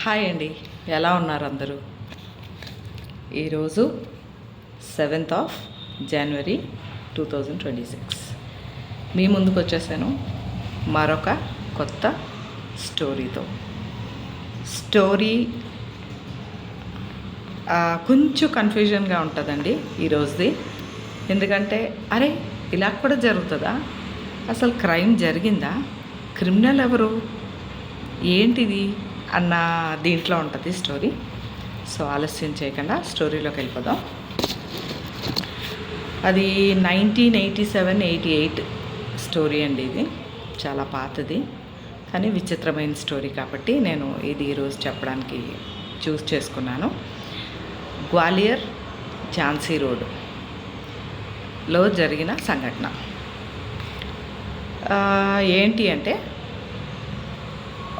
Hi అండి, ఎలా ఉన్నారు అందరూ? ఈరోజు 7th ఆఫ్ జనవరి 2026 మీ ముందుకు వచ్చేసాను మరొక కొత్త స్టోరీతో. స్టోరీ కొంచెం కన్ఫ్యూజన్గా ఉంటుందండి ఈరోజుది. ఎందుకంటే అరే ఇలా కూడా జరుగుతుందా, అసలు క్రైమ్ జరిగిందా, క్రిమినల్ ఎవరు, ఏంటిది అన్న దీంట్లో ఉంటుంది స్టోరీ. సో ఆలస్యం చేయకుండా స్టోరీలోకి వెళ్ళిపోదాం. అది 1987-88 స్టోరీ అండి. ఇది చాలా పాతది కానీ విచిత్రమైన స్టోరీ కాబట్టి నేను ఇది ఈరోజు చెప్పడానికి చూస్ చేసుకున్నాను. గ్వాలియర్ ఝాన్సీ రోడ్లో జరిగిన సంఘటన ఏంటి అంటే,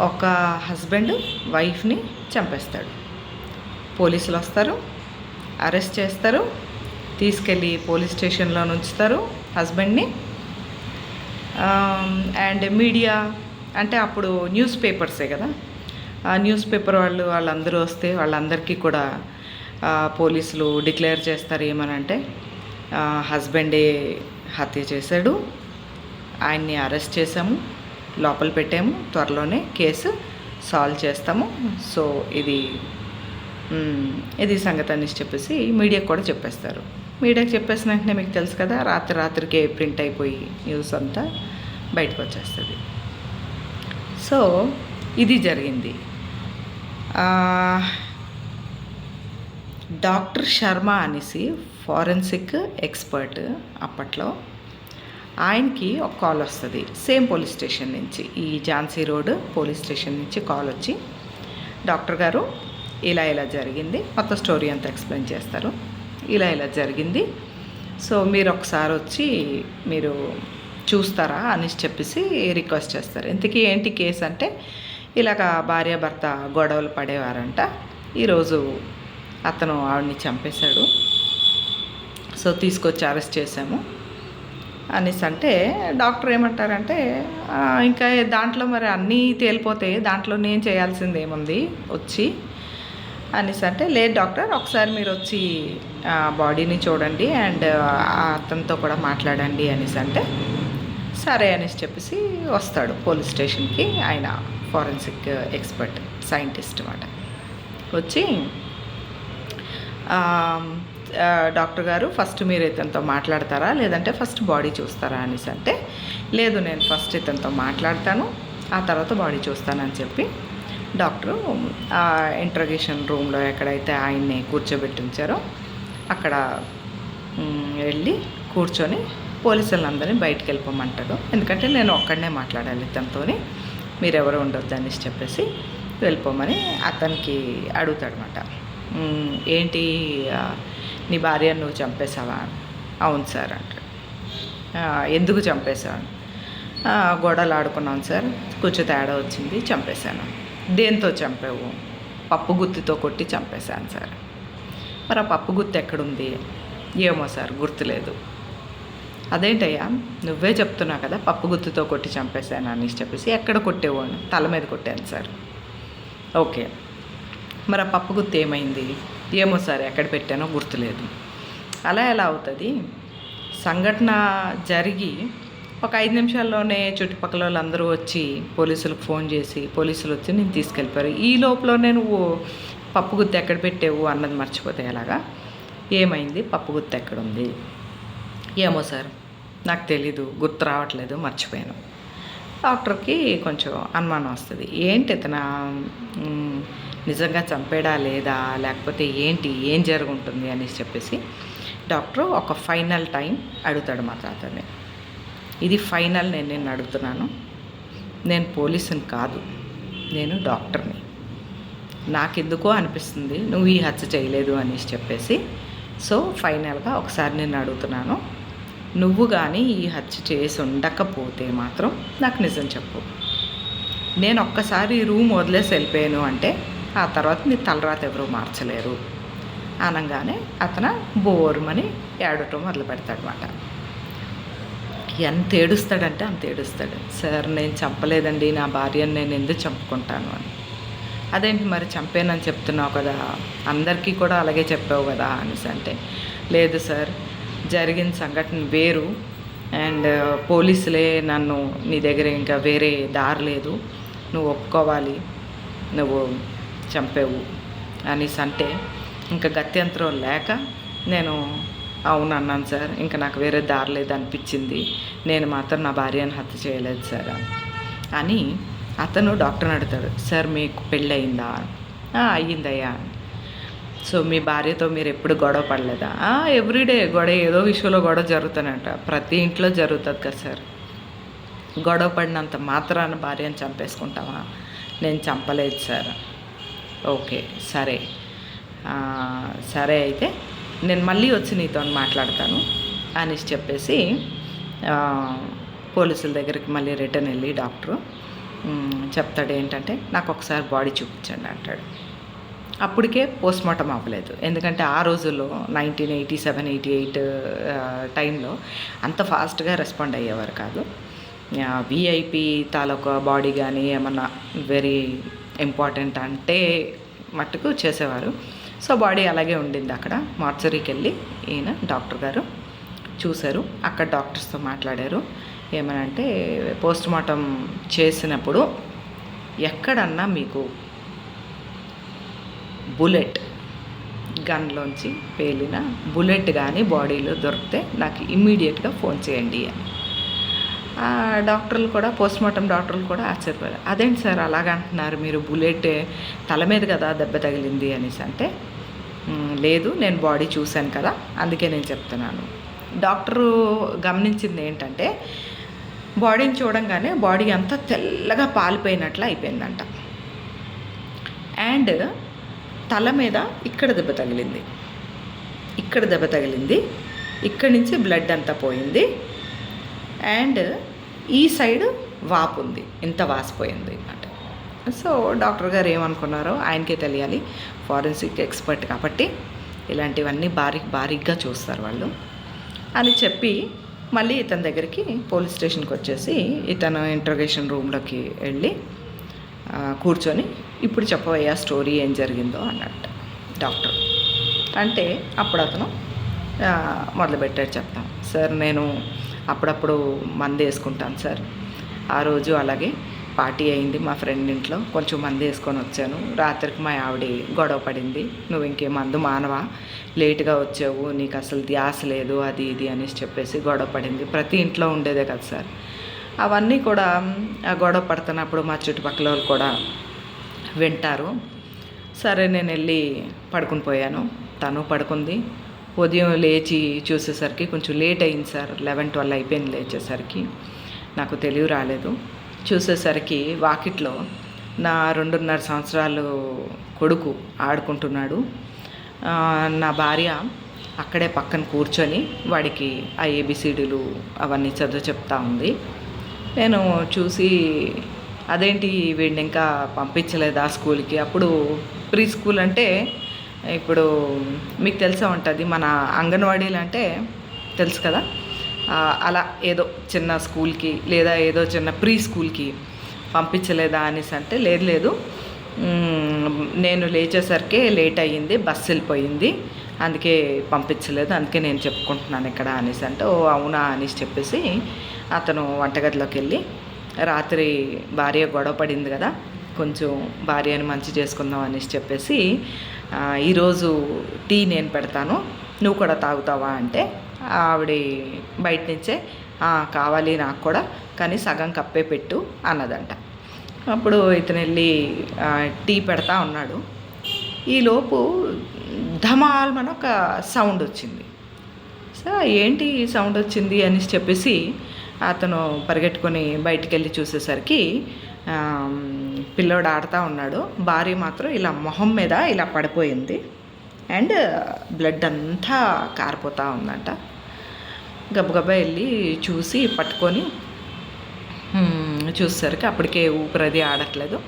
ఒక హస్బెండ్ వైఫ్ని చంపేస్తాడు. పోలీసులు వస్తారు, అరెస్ట్ చేస్తారు, తీసుకెళ్ళి పోలీస్ స్టేషన్లో ఉంచుతారు హస్బెండ్ని. అండ్ మీడియా అంటే అప్పుడు న్యూస్ పేపర్సే కదా, ఆ న్యూస్ పేపర్ వాళ్ళందరూ వస్తే వాళ్ళందరికీ కూడా పోలీసులు డిక్లేర్ చేస్తారు ఏమనంటే, హస్బెండే హత్య చేశాడు, ఆయన్ని అరెస్ట్ చేసాము, లోపల పెట్టాము, త్వరలోనే కేసు సాల్వ్ చేస్తాము. సో ఇది సంగతి అని చెప్పేసి మీడియాకి కూడా చెప్పేస్తారు. మీడియాకి చెప్పేసిన వెంటనే మీకు తెలుసు కదా, రాత్రికే ప్రింట్ అయిపోయి న్యూస్ అంతా బయటకు వచ్చేస్తుంది. సో ఇది జరిగింది. డాక్టర్ శర్మ అనేసి ఫారెన్సిక్ ఎక్స్పర్ట్ అప్పట్లో, ఆయనకి ఒక కాల్ వస్తుంది సేమ్ పోలీస్ స్టేషన్ నుంచి, ఈ ఝాన్సీ రోడ్ పోలీస్ స్టేషన్ నుంచి కాల్ వచ్చి, డాక్టర్ గారు ఇలా జరిగింది, మొత్తం స్టోరీ అంతా ఎక్స్ప్లెయిన్ చేస్తారు. ఇలా జరిగింది, సో మీరు ఒకసారి వచ్చి మీరు చూస్తారా అని చెప్పేసి రిక్వెస్ట్ చేస్తారు. ఇంతకీ ఏంటి కేసు అంటే, ఇలాగ భార్యాభర్త గొడవలు పడేవారంట, ఈరోజు అతను ఆవిడని చంపేశాడు, సో తీసుకొచ్చి అరెస్ట్ చేశాము అనేసి అంటే, డాక్టర్ ఏమంటారంటే, ఇంకా దాంట్లో మరి అన్నీ తేలిపోతే దాంట్లో నేను చేయాల్సింది ఏముంది వచ్చి అనేసి అంటే, లేదు డాక్టర్ ఒకసారి మీరు వచ్చి బాడీని చూడండి అండ్ అతనితో కూడా మాట్లాడండి అనేసి అంటే, సరే అనేసి చెప్పేసి వస్తాడు పోలీస్ స్టేషన్కి. ఆయన ఫారెన్సిక్ ఎక్స్పర్ట్ సైంటిస్ట్ అన్నమాట. వచ్చి డాక్టర్ గారు ఫస్ట్ మీరు ఇతనితో మాట్లాడతారా లేదంటే ఫస్ట్ బాడీ చూస్తారా అనేసి అంటే, లేదు నేను ఫస్ట్ ఇతనితో మాట్లాడతాను, ఆ తర్వాత బాడీ చూస్తానని చెప్పి డాక్టరు ఇంట్రగేషన్ రూమ్లో ఎక్కడైతే ఆయన్ని కూర్చోబెట్టి ఉంచారో అక్కడ వెళ్ళి కూర్చొని పోలీసులందరినీ బయటికి వెళ్ళిపోమంటాడు. ఎందుకంటే నేను ఒక్కడనే మాట్లాడాలి ఇతనితో, మీరెవరు ఉండొద్దు అనేసి చెప్పేసి వెళ్ళిపోమని అతనికి అడుగుతాడనమాట. ఏంటి నీ భార్యను నువ్వు చంపేశావా? అవును సార్ అంటాడు. ఎందుకు చంపేశావు? గొడవలు ఆడుకున్నాను సార్, కొంచెం తేడా వచ్చింది, చంపేశాను. దేంతో చంపావు? పప్పు గుత్తితో కొట్టి చంపేశాను సార్. మరి ఆ పప్పు గుత్తి ఎక్కడుంది? ఏమో సార్ గుర్తులేదు. అదేంటయ్యా నువ్వే చెప్తున్నావు కదా పప్పు గుత్తితో కొట్టి చంపేశాను అని చెప్పేసి, ఎక్కడ కొట్టేవు అని? తల మీద కొట్టాను సార్. ఓకే, మరి ఆ పప్పు గుత్తి ఏమైంది? ఏమో సార్ ఎక్కడ పెట్టానో గుర్తులేదు. అలా ఎలా అవుతుంది? సంఘటన జరిగి ఒక 5 నిమిషాల్లోనే చుట్టుపక్కల వాళ్ళందరూ వచ్చి పోలీసులకు ఫోన్ చేసి పోలీసులు వచ్చి నేను తీసుకెళ్ళిపోయారు. ఈ లోపలనే నువ్వు పప్పు గుత్తి ఎక్కడ పెట్టావు అన్నది మర్చిపోతే ఎలాగా? ఏమైంది? పప్పు గుత్తి ఎక్కడుంది? ఏమో సార్ నాకు తెలీదు, గుర్తు రావట్లేదు, మర్చిపోయాను. డాక్టర్కి కొంచెం అనుమానం వస్తుంది. ఏంటి ఇతను నిజంగా చంపాడా లేదా, లేకపోతే ఏంటి, ఏం జరుగుంటుంది అనేసి చెప్పేసి డాక్టర్ ఒక ఫైనల్ టైం అడుగుతాడు మా తాతని. ఇది ఫైనల్, నేను నిన్ను అడుగుతున్నాను, నేను పోలీసుని కాదు, నేను డాక్టర్ని, నాకెందుకో అనిపిస్తుంది నువ్వు ఈ హత్య చేయలేదు అనేసి చెప్పేసి, సో ఫైనల్గా ఒకసారి నేను అడుగుతున్నాను, నువ్వు కానీ ఈ హత్య చేసి ఉండకపోతే మాత్రం నాకు నిజం చెప్పు. నేను ఒక్కసారి రూమ్ వదిలేసి వెళ్ళిపోయాను అంటే ఆ తర్వాత నీ తలరాత ఎవరూ మార్చలేరు అనగానే అతను బోరుమని ఏడటం మొదలు పెడతాడనమాట. ఎంత ఏడుస్తాడంటే అంత ఏడుస్తాడు. సార్ నేను చంపలేదండి, నా భార్యను నేను ఎందుకు చంపుకుంటాను అని. అదేంటి మరి చంపానని చెప్తున్నావు కదా, అందరికీ కూడా అలాగే చెప్పావు కదా అనేసి అంటే, లేదు సార్ జరిగిన సంఘటన వేరు, అండ్ పోలీసులే నన్ను నీ దగ్గర ఇంకా వేరే దారి లేదు, నువ్వు ఒప్పుకోవాలి నువ్వు చంపావు అనేసి అంటే, ఇంకా గత్యంతరం లేక నేను అవును అన్నాను సార్, ఇంకా నాకు వేరే దారి లేదు అనిపించింది, నేను మాత్రం నా భార్యను హత్య చేయలేదు సార్ అని అతను డాక్టర్ని అడుగుతాడు. సార్ మీకు పెళ్ళయిందా? అయ్యిందయ్యా. సో మీ భార్యతో మీరు ఎప్పుడు గొడవ పడలేదా? ఎవ్రీడే గొడవ, ఏదో విషయంలో గొడవ జరుగుతానంట, ప్రతి ఇంట్లో జరుగుతుంది కదా సార్, గొడవ పడినంత మాత్రాన భార్యను చంపేసుకుంటావా? నేను చంపలేదు సార్. ఓకే సరే, సరే అయితే నేను మళ్ళీ వచ్చి నీతో మాట్లాడతాను అనేసి చెప్పేసి పోలీసుల దగ్గరికి మళ్ళీ రిటర్న్ వెళ్ళి డాక్టరు చెప్తాడు ఏంటంటే, నాకు ఒకసారి బాడీ చూపించండి అంటాడు. అప్పటికే పోస్ట్మార్టం అవ్వలేదు, ఎందుకంటే ఆ రోజుల్లో 1987, 88 టైంలో అంత ఫాస్ట్గా రెస్పాండ్ అయ్యేవారు కాదు. విఐపి తాలూకా బాడీ కానీ ఏమన్నా వెరీ ఇంపార్టెంట్ అంటే మట్టుకు చేసేవారు. సో బాడీ అలాగే ఉండింది. అక్కడ మార్చరీకి వెళ్ళి ఈయన డాక్టర్ గారు చూశారు, అక్కడ డాక్టర్స్తో మాట్లాడారు. ఏమనంటే, పోస్ట్మార్టం చేసినప్పుడు ఎక్కడన్నా మీకు బుల్లెట్, గన్లోంచి పేలిన బుల్లెట్ కానీ బాడీలో దొరికితే నాకు ఇమ్మీడియట్గా ఫోన్ చేయండి అని. ఆ డాక్టర్లు కూడా, పోస్ట్మార్టం డాక్టర్లు కూడా ఆశ్చర్యపోయారు. అదేంటి సార్ అలాగంటున్నారు మీరు, బుల్లెట్ తల మీద కదా దెబ్బ తగిలింది అనేసి అంటే, లేదు నేను బాడీ చూశాను కదా అందుకే నేను చెప్తున్నాను. డాక్టరు గమనించింది ఏంటంటే, బాడీని చూడంగానే బాడీ అంతా తెల్లగా పాలిపోయినట్లు అయిపోయిందంట, అండ్ తల మీద ఇక్కడ దెబ్బ తగిలింది, ఇక్కడ దెబ్బ తగిలింది, ఇక్కడి నుంచి బ్లడ్ అంతా పోయింది, అండ్ ఈ సైడ్ వాపు ఉంది, ఇంత వాసిపోయింది అన్నమాట. సో డాక్టర్ గారు ఏమనుకున్నారో ఆయనకే తెలియాలి, ఫారెన్సిక్ ఎక్స్పర్ట్ కాబట్టి ఇలాంటివన్నీ బారీక్గా చూస్తారు వాళ్ళు అని చెప్పి, మళ్ళీ ఇతని దగ్గరికి పోలీస్ స్టేషన్కి వచ్చేసి ఇతను ఇంట్రోగేషన్ రూమ్లోకి వెళ్ళి కూర్చొని, ఇప్పుడు చెప్పవయ్యా స్టోరీ ఏం జరిగిందో అన్నట్టు డాక్టర్ అంటే, అప్పుడు అతను మొదలుపెట్టాడు చెప్తాను. సార్ నేను అప్పుడప్పుడు మందు వేసుకుంటాను సార్, ఆ రోజు అలాగే పార్టీ అయింది మా ఫ్రెండ్ ఇంట్లో, కొంచెం మందు వేసుకొని వచ్చాను, రాత్రికి మా ఆవిడ గొడవ పడింది, నువ్వు ఇంకే మందు మానవా, లేటుగా వచ్చావు, నీకు అసలు ధ్యాస లేదు, అది ఇది అనేసి చెప్పేసి గొడవ పడింది. ప్రతి ఇంట్లో ఉండేదే కదా సార్. అవన్నీ కూడా ఆ గొడవ పడుతున్నప్పుడు మా చుట్టుపక్కల వాళ్ళు కూడా వింటారు. సరే నేను వెళ్ళి పడుకుని పోయాను, తను పడుకుంది. ఉదయం లేచి చూసేసరికి కొంచెం లేట్ అయింది సార్, 11-12 అయిపోయింది లేచేసరికి, నాకు తెలివి రాలేదు. చూసేసరికి వాకిట్లో నా 2.5 సంవత్సరాలు కొడుకు ఆడుకుంటున్నాడు. నా భార్య అక్కడే పక్కన కూర్చొని వాడికి ఆ ఏబిసిడీలు అవన్నీ చదువు చెప్తా ఉంది. నేను చూసి, అదేంటి వీడిని ఇంకా పంపించలేదా స్కూల్కి? అప్పుడు ప్రీ స్కూల్ అంటే ఇప్పుడు మీకు తెలిసే ఉంటుంది, మన అంగన్వాడీలు అంటే తెలుసు కదా, అలా ఏదో చిన్న స్కూల్కి లేదా ఏదో చిన్న ప్రీ స్కూల్కి పంపించలేదా అనేసి అంటే, లేదు నేను లేచేసరికి లేట్ అయ్యింది, బస్సు వెళ్ళిపోయింది, అందుకే పంపించలేదు, అందుకే నేను చెప్పుకుంటున్నాను ఇక్కడ అనేసి అంటే, ఓ అవునా అనేసి చెప్పేసి అతను వంటగదిలోకి వెళ్ళి, రాత్రి భార్య గొడవ పడింది కదా, కొంచెం భార్యని మంచి చేసుకుందాం అనేసి చెప్పేసి, ఈరోజు టీ నేను పెడతాను, నువ్వు కూడా తాగుతావా అంటే, ఆవిడ బయట నుంచే కావాలి నాకు కూడా, కానీ సగం కప్పే పెట్టు అన్నదంట. అప్పుడు ఇతను వెళ్ళి టీ పెడతా ఉన్నాడు. ఈలోపు ధమాల్మని ఒక సౌండ్ వచ్చింది. సో ఏంటి సౌండ్ వచ్చింది అని చెప్పేసి అతను పరిగెట్టుకొని బయటికి వెళ్ళి చూసేసరికి పిల్లోడు ఆడుతూ ఉన్నాడు, భార్య మాత్రం ఇలా మొహం మీద ఇలా పడిపోయింది, అండ్ బ్లడ్ అంతా కారిపోతూ ఉందంట. గబగబా వెళ్ళి చూసి పట్టుకొని చూసేసరికి అప్పటికే ఊపిరది ఆడట్లేదు.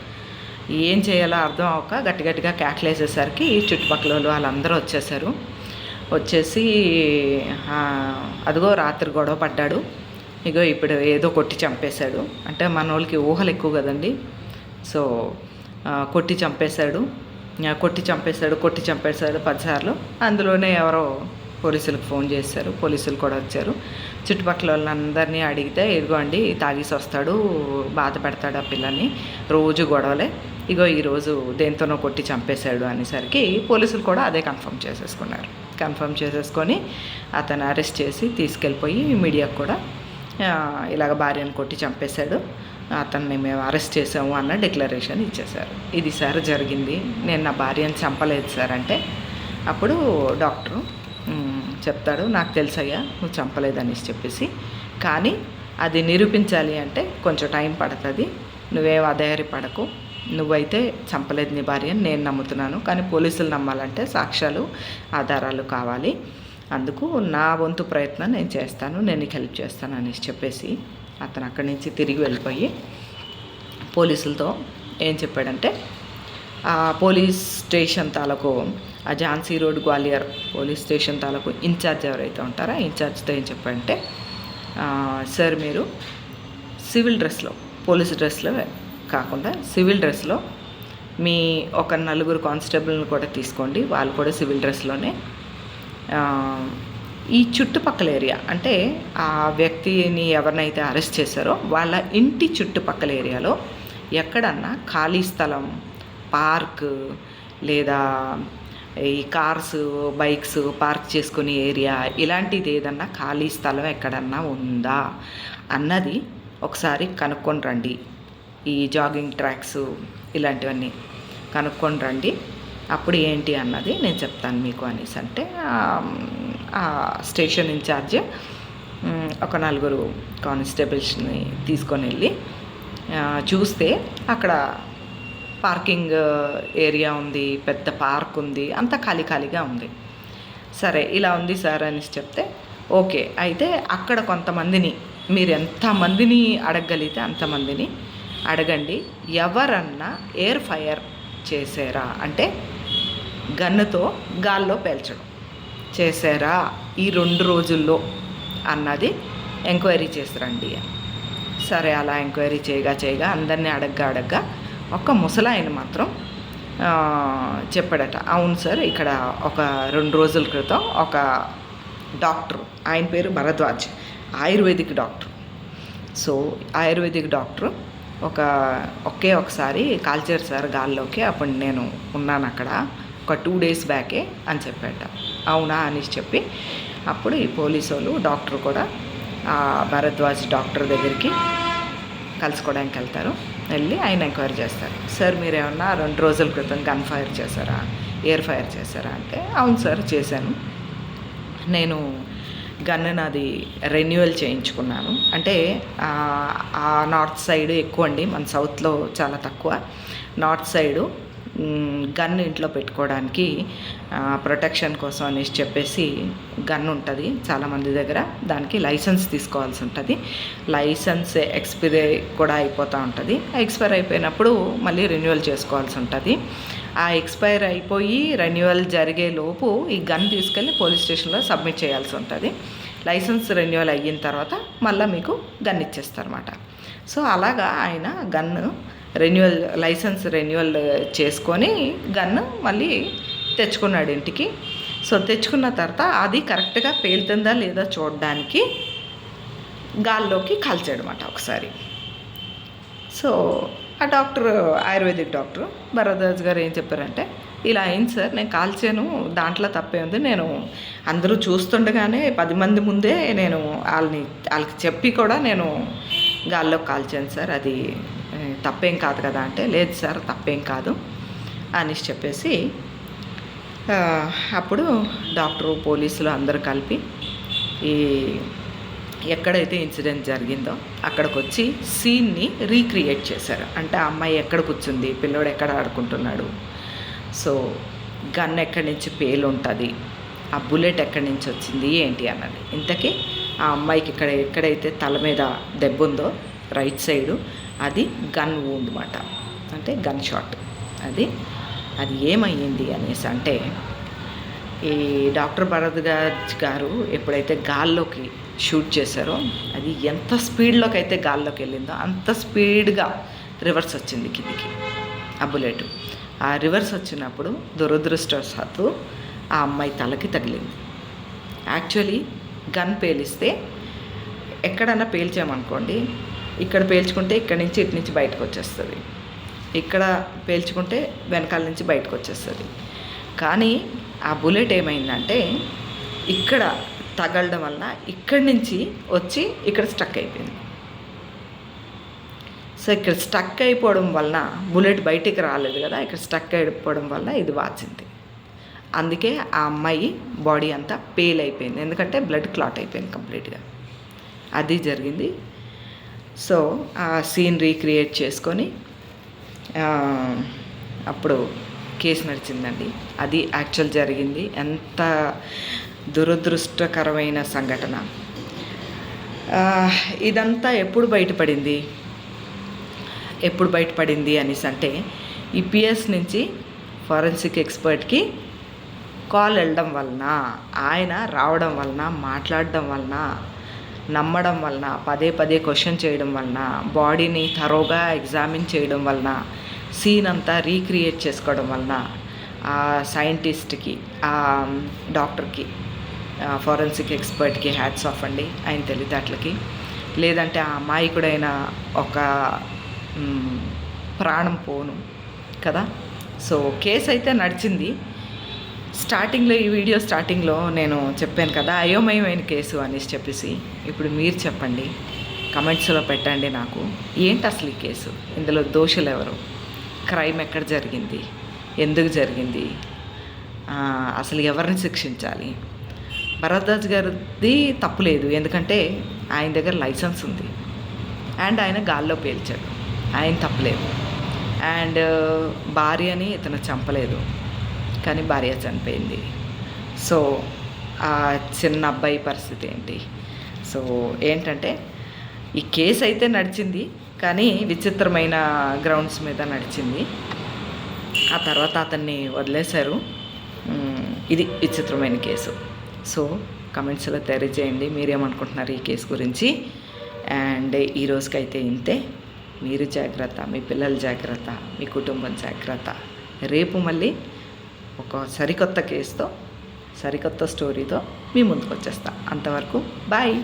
ఏం చేయాలో అర్థం అవ్వక గట్టిగా కేకలేసేసరికి చుట్టుపక్కల వాళ్ళందరూ వచ్చేసారు. వచ్చేసి అదిగో రాత్రి గొడవ పడ్డాడు, ఇగో ఇప్పుడు ఏదో కొట్టి చంపేశాడు అంటే, మన వాళ్ళకి ఊహలు ఎక్కువ కదండి. సో కొట్టి చంపేశాడు, కొట్టి చంపేశాడు 10 సార్లు. అందులోనే ఎవరో పోలీసులకు ఫోన్ చేశారు, పోలీసులు కూడా వచ్చారు. చుట్టుపక్కల వాళ్ళందరినీ అడిగితే, ఇదిగోండి తాగేసి వస్తాడు, బాధ పెడతాడు ఆ పిల్లని, రోజు గొడవలే, ఇగో ఈరోజు దేంతోనో కొట్టి చంపేశాడు అనేసరికి పోలీసులు కూడా అదే కన్ఫర్మ్ చేసేసుకొని అతను అరెస్ట్ చేసి తీసుకెళ్ళిపోయి మీడియాకు కూడా ఇలాగ భార్యను కొట్టి చంపేశాడు, అతన్ని మేము అరెస్ట్ చేసాము అన్న డిక్లరేషన్ ఇచ్చేశారు. ఇది సార్ జరిగింది, నేను నా భార్యను చంపలేదు సార్ అంటే, అప్పుడు డాక్టరు చెప్తాడు, నాకు తెలుసయ్యా నువ్వు చంపలేదనేసి చెప్పేసి, కానీ అది నిరూపించాలి అంటే కొంచెం టైం పడుతుంది, నువ్వేం అధైర్యపడకు, నువ్వైతే చంపలేదు నీ భార్యని నేను నమ్ముతున్నాను, కానీ పోలీసులు నమ్మాలంటే సాక్ష్యాలు ఆధారాలు కావాలి, అందుకు నా వంతు ప్రయత్నం నేను చేస్తాను, నేను నీకు హెల్ప్ చేస్తాను అనేసి చెప్పేసి అతను అక్కడి నుంచి తిరిగి వెళ్ళిపోయి పోలీసులతో ఏం చెప్పాడంటే, ఆ పోలీస్ స్టేషన్ తాలూకు ఆ Jhansi road Gwalior police station తాలూకు ఇన్ఛార్జ్ ఎవరైతే ఉంటారో ఆ ఇన్ఛార్జ్తో ఏం చెప్పాడంటే, సార్ మీరు సివిల్ డ్రెస్లో, పోలీస్ డ్రెస్లో కాకుండా సివిల్ డ్రెస్లో మీ ఒక 4 కానిస్టేబుల్ని కూడా తీసుకోండి, వాళ్ళు కూడా సివిల్ డ్రెస్లోనే ఈ చుట్టుపక్కల ఏరియా అంటే ఆ వ్యక్తిని ఎవరినైతే అరెస్ట్ చేశారో వాళ్ళ ఇంటి చుట్టుపక్కల ఏరియాలో ఎక్కడన్నా ఖాళీ స్థలం, పార్క్ లేదా ఈ కార్స్ బైక్స్ పార్క్ చేసుకునే ఏరియా ఇలాంటిది ఏదన్నా ఖాళీ స్థలం ఎక్కడన్నా ఉందా అన్నది ఒకసారి కనుక్కొని రండి, ఈ జాగింగ్ ట్రాక్స్ ఇలాంటివన్నీ కనుక్కొని రండి, అప్పుడు ఏంటి అన్నది నేను చెప్తాను మీకు అనేసి అంటే, ఆ స్టేషన్ ఇన్ఛార్జ్ ఒక 4 కానిస్టేబుల్స్ని తీసుకొని వెళ్ళి చూస్తే అక్కడ పార్కింగ్ ఏరియా ఉంది, పెద్ద పార్క్ ఉంది, అంతా ఖాళీగా ఉంది. సరే ఇలా ఉంది సార్ అనేసి చెప్తే, ఓకే అయితే అక్కడ కొంతమందిని మీరు ఎంతమందిని అడగగలిగితే అంతమందిని అడగండి, ఎవరన్నా ఎయిర్ ఫైర్ చేసారా అంటే గన్నుతో గాల్లో పేల్చడం చేశారా ఈ 2 రోజుల్లో అన్నది ఎంక్వైరీ చేసిరండి. సరే అలా ఎంక్వైరీ చేయగా అందరినీ అడగ్గా ఒక ముసలాయన మాత్రం చెప్పాడట, అవును సార్ ఇక్కడ ఒక 2 రోజుల క్రితం ఒక డాక్టర్, ఆయన పేరు Bharadwaj, ayurvedic doctor. So ayurvedic doctor ఒకసారి కాల్చారు సార్ గాల్లోకి, అప్పుడు నేను ఉన్నాను అక్కడ ఒక 2 days బ్యాకే అని చెప్పాట. అవునా అనేసి చెప్పి అప్పుడు ఈ పోలీసు వాళ్ళు డాక్టర్ కూడా ఆ భరద్వాజ్ డాక్టర్ దగ్గరికి కలుసుకోవడానికి వెళ్తారు, వెళ్ళి ఆయన ఎంక్వైరీ చేస్తారు. సార్ మీరు ఏమన్నా 2 రోజుల క్రితం గన్ ఫైర్ చేశారా, ఎయిర్ ఫైర్ చేశారా అంటే, అవును సార్ చేశాను, నేను గన్ను నాది రెన్యువల్ చేయించుకున్నాను, అంటే ఆ నార్త్ సైడ్ ఎక్కువ అండి, మన సౌత్లో చాలా తక్కువ, నార్త్ సైడు గన్ ఇంట్లో పెట్టుకోవడానికి ప్రొటెక్షన్ కోసం అనేసి చెప్పేసి గన్ ఉంటుంది చాలామంది దగ్గర, దానికి లైసెన్స్ తీసుకోవాల్సి ఉంటుంది, లైసెన్స్ ఎక్స్పైరీ కూడా అయిపోతూ ఉంటుంది, ఎక్స్పైర్ అయిపోయినప్పుడు మళ్ళీ రెన్యువల్ చేసుకోవాల్సి ఉంటుంది. ఆ ఎక్స్పైర్ అయిపోయి రెన్యువల్ జరిగే లోపు ఈ గన్ తీసుకెళ్ళి పోలీస్ స్టేషన్లో సబ్మిట్ చేయాల్సి ఉంటుంది. లైసెన్స్ రెన్యువల్ అయిన తర్వాత మళ్ళీ మీకు గన్ ఇచ్చేస్తారన్నమాట. సో అలాగా ఆయన గన్ను లైసెన్స్ రెన్యువల్ చేసుకొని గన్ను మళ్ళీ తెచ్చుకున్నాడు ఇంటికి. సో తెచ్చుకున్న తర్వాత అది కరెక్ట్గా పేలుతుందా లేదా చూడడానికి గాల్లోకి కాల్చాడు అన్నమాట ఒకసారి. సో ఆ డాక్టర్, ఆయుర్వేదిక్ డాక్టర్ భరద్వాజ్ గారు ఏం చెప్పారంటే, ఇలా అయింది సార్, నేను కాల్చాను, దాంట్లో తప్పే ఉంది, నేను అందరూ చూస్తుండగానే 10 మంది ముందే నేను వాళ్ళకి చెప్పి కూడా నేను గాల్లోకి కాల్చాను సార్, అది తప్పేం కాదు కదా అంటే, లేదు సార్ తప్పేం కాదు అనేసి చెప్పేసి అప్పుడు డాక్టరు పోలీసులు అందరూ కలిపి ఈ ఎక్కడైతే ఇన్సిడెంట్ జరిగిందో అక్కడికి వచ్చి సీన్ని రీక్రియేట్ చేశారు. అంటే ఆ అమ్మాయి ఎక్కడ కూర్చుంది, పిల్లోడు ఎక్కడ ఆడుకుంటున్నాడు, సో గన్ ఎక్కడి నుంచి పేలు ఉంటుంది, ఆ బుల్లెట్ ఎక్కడి నుంచి వచ్చింది ఏంటి అన్నది. ఇంతకీ ఆ అమ్మాయికి ఎక్కడైతే తల మీద దెబ్బ ఉందో రైట్ సైడు అది గన్ వూండ్ అన్నమాట, అంటే గన్ షాట్. అది ఏమయ్యింది అనేసి అంటే, ఈ డాక్టర్ భరద్వాజ్ గారు ఎప్పుడైతే గాల్లోకి షూట్ చేశారో అది ఎంత స్పీడ్లోకి అయితే గాల్లోకి వెళ్ళిందో అంత స్పీడ్గా రివర్స్ వచ్చింది కిందికి. ఆ బుల్లెట్. ఆ రివర్స్ వచ్చినప్పుడు దురదృష్టవశాత్తు ఆ అమ్మాయి తలకి తగిలింది. యాక్చువల్లీ గన్ పేలిస్తే ఎక్కడన్నా పేల్చామనుకోండి, ఇక్కడ పేల్చుకుంటే ఇక్కడి నుంచి ఇటు నుంచి బయటకు వచ్చేస్తుంది, ఇక్కడ పేల్చుకుంటే వెనకాల నుంచి బయటకు వచ్చేస్తుంది. కానీ ఆ బుల్లెట్ ఏమైందంటే ఇక్కడ తగలడం వల్ల ఇక్కడి నుంచి వచ్చి ఇక్కడ స్టక్ అయిపోయింది. సో ఇక్కడ స్టక్ అయిపోవడం వలన బుల్లెట్ బయటికి రాలేదు కదా, ఇక్కడ స్టక్ అయిపోవడం వల్ల ఇది వాచింది. అందుకే ఆ అమ్మాయి బాడీ అంతా పేల్ అయిపోయింది, ఎందుకంటే బ్లడ్ క్లాట్ అయిపోయింది కంప్లీట్గా. అది జరిగింది. సో ఆ సీన్ రీక్రియేట్ చేసుకొని అప్పుడు కేసు నడిచిందండి. అది యాక్చువల్ జరిగింది. ఎంత దురదృష్టకరమైన సంఘటన. ఇదంతా ఎప్పుడు బయటపడింది అనేసి అంటే ఈ పిఎస్ నుంచి ఫారెన్సిక్ ఎక్స్పర్ట్కి కాల్ వెళ్ళడం వలన, ఆయన రావడం వలన, మాట్లాడడం వలన, నమ్మడం వలన, పదే పదే క్వశ్చన్ చేయడం వలన, బాడీని థరోగా ఎగ్జామిన్ చేయడం వలన, సీన్ అంతా రీక్రియేట్ చేసుకోవడం వలన ఆ సైంటిస్ట్కి, ఆ డాక్టర్కి, ఫారెన్సిక్ ఎక్స్పర్ట్కి హ్యాట్స్ ఆఫ్ అండి, ఆయన తెలివితేటలకి. లేదంటే ఆ అమాయకుడైన ఒక ప్రాణం పోను కదా. సో కేసు అయితే నడిచింది. స్టార్టింగ్లో, ఈ వీడియో స్టార్టింగ్లో నేను చెప్పాను కదా అయోమయమైన కేసు అనేసి చెప్పేసి. ఇప్పుడు మీరు చెప్పండి, కమెంట్స్లో పెట్టండి నాకు, ఏంటి అసలు ఈ కేసు, ఇందులో దోషులు ఎవరు, క్రైమ్ ఎక్కడ జరిగింది, ఎందుకు జరిగింది, అసలు ఎవరిని శిక్షించాలి. భరద్వాజ్ గారిది తప్పు లేదు, ఎందుకంటే ఆయన దగ్గర లైసెన్స్ ఉంది అండ్ ఆయన గాల్లో పేల్చాడు, ఆయన తప్పలేదు. అండ్ భార్యని ఇతను చంపలేదు, కానీ భార్య చనిపోయింది. సో ఆ చిన్న అబ్బాయి పరిస్థితి ఏంటి. సో ఏంటంటే ఈ కేసు అయితే నడిచింది, కానీ విచిత్రమైన గ్రౌండ్స్ మీద నడిచింది. ఆ తర్వాత అతన్ని వదిలేశారు. ఇది విచిత్రమైన కేసు. సో కమెంట్స్లో తెలియజేయండి మీరేమనుకుంటున్నారు ఈ కేసు గురించి. అండ్ ఈ రోజుకైతే ఇంతే. మీరు జాగ్రత్త, మీ పిల్లలు జాగ్రత్త, మీ కుటుంబం జాగ్రత్త. రేపు మళ్ళీ ఒక సరికొత్త కేసుతో, సరికొత్త స్టోరీతో మీ ముందుకు వచ్చేస్తా. అంతవరకు బాయ్.